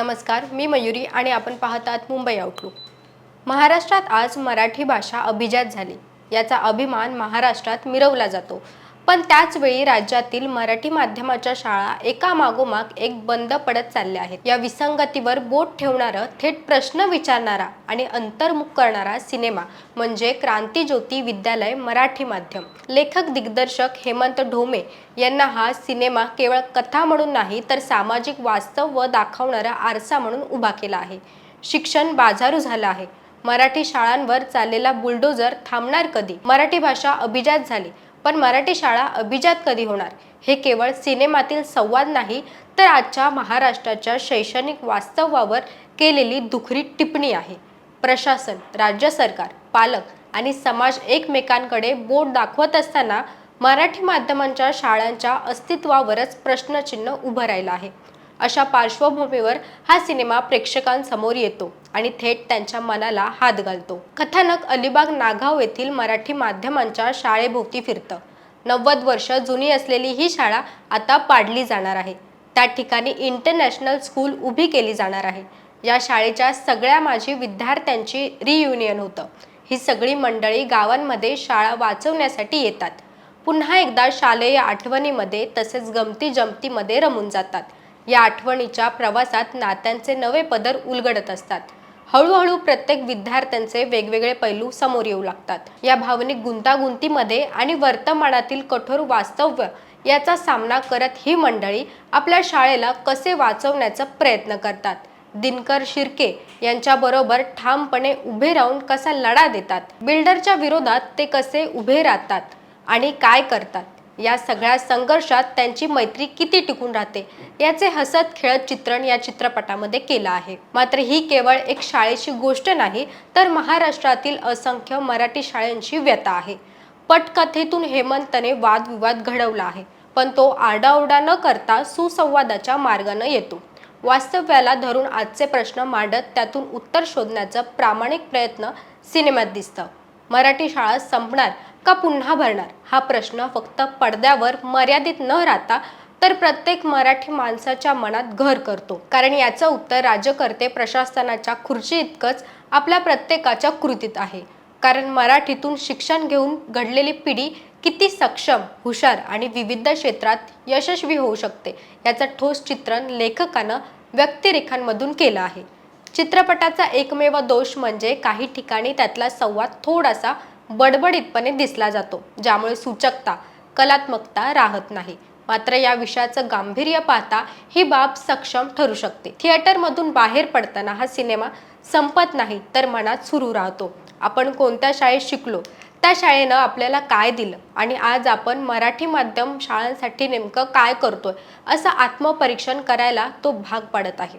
नमस्कार, मी मयुरी आणि आपण पाहत आहात मुंबई आउटलुक। महाराष्ट्रात आज मराठी भाषा अभिजात झाली, याचा अभिमान महाराष्ट्रात मिरवला जातो। पण त्याच वेळी राज्यातील मराठी माध्यमाच्या शाळा एका मागोमाग एक बंद पडत चालल्या आहेत। या विसंगतीवर बोट ठेवणारा, थेट प्रश्न विचारणारा आणि अंतर्मुख करणारा सिनेमा म्हणजे क्रांतिज्योती विद्यालय मराठी माध्यम। लेखक दिग्दर्शक हेमंत ढोमे यांना हा सिनेमा केवळ कथा म्हणून नाही तर सामाजिक वास्तव दाखवणारा आरसा म्हणून उभा केला आहे। शिक्षण बाजारू झालं आहे। मराठी शाळांवर चाललेला बुलडोजर थांबणार कधी? मराठी भाषा अभिजात झाली, पण मराठी शाळा अभिजात कधी होणार? हे केवळ सिनेमातील संवाद नाही तर आजच्या महाराष्ट्राच्या शैक्षणिक वास्तवावर केलेली दुखरी टिप्पणी आहे। प्रशासन, राज्य सरकार, पालक आणि समाज एकमेकांकडे बोट दाखवत असताना मराठी माध्यमांच्या शाळांच्या अस्तित्वावरच प्रश्नचिन्ह उभं राहिलं आहे। अशा पार्श्वभूमीवर हा सिनेमा प्रेक्षकांसमोर येतो आणि थेट त्यांच्या मनाला हात घालतो। कथानक अलिबाग नागाव येथील मराठी माध्यमांच्या शाळेभोवती फिरतं। 90 वर्ष जुनी असलेली ही शाळा आता पाडली जाणार आहे। त्या ठिकाणी इंटरनॅशनल स्कूल उभी केली जाणार आहे। या शाळेच्या सगळ्या माजी विद्यार्थ्यांची रियुनियन होतं। ही सगळी मंडळी गावांमध्ये शाळा वाचवण्यासाठी येतात। पुन्हा एकदा शालेय आठवणीमध्ये तसेच गमती जमतीमध्ये रमून जातात। या आठवणीच्या प्रवासात नात्यांचे नवे पदर उलगडत असतात। हळूहळू प्रत्येक विद्यार्थ्यांचे वेगवेगळे पैलू समोर येऊ लागतात। या भावनिक गुंतागुंतीमध्ये आणि वर्तमानातील कठोर वास्तव याचा सामना करत ही मंडळी आपल्या शाळेला कसे वाचवण्याचा प्रयत्न करतात, दिनकर शिर्के यांच्याबरोबर ठामपणे उभे राहून कसा लढा देतात, बिल्डरच्या विरोधात ते कसे उभे राहतात आणि काय करतात, या सगळ्या संघर्षात त्यांची मैत्री किती टिकून राहते याचे हसत खेळत चित्रण या चित्रपटामध्ये केलं आहे। मात्र ही केवळ एक शाळेची गोष्ट नाही तर महाराष्ट्रातील असंख्य मराठी शाळांची व्यथा आहे। पटकथेतून हेमंतने वादविवाद घडवला आहे, पण तो आरडाओरडा न करता सुसंवादाच्या मार्गाने येतो। वास्तव्याला धरून आजचे प्रश्न मांडत त्यातून उत्तर शोधण्याचा प्रामाणिक प्रयत्न सिनेमात दिसतं। मराठी शाळा संपणार का पुन्हा भरणार हा प्रश्न फक्त पडद्यावर मर्यादित न राहता तर प्रत्येक मराठी माणसाच्या मनात घर करतो। कारण याचं उत्तर राज्यकर्ते प्रशासनाच्या खुर्ची इतकंच आपल्या प्रत्येकाच्या कृतीत आहे। कारण मराठीतून शिक्षण घेऊन घडलेली पिढी किती सक्षम, हुशार आणि विविध क्षेत्रात यशस्वी होऊ शकते याचं ठोस चित्रण लेखकानं व्यक्तिरेखांमधून केलं आहे। चित्रपटाचा एकमेव दोष म्हणजे काही ठिकाणी त्यातला संवाद थोडासा बडबडीतपणे दिसला जातो, ज्यामुळे सूचकता, कलात्मकता राहत नाही। मात्र या विषयाचं गांभीर्य पाहता ही बाब सक्षम ठरू शकते। थिएटरमधून बाहेर पडताना हा सिनेमा संपत नाही तर मनात सुरू राहतो। आपण कोणत्या शाळेत शिकलो, त्या शाळेनं आपल्याला काय दिलं आणि आज आपण मराठी माध्यम शाळांसाठी नेमकं काय करतोय असं आत्मपरीक्षण करायला तो भाग पाडत आहे।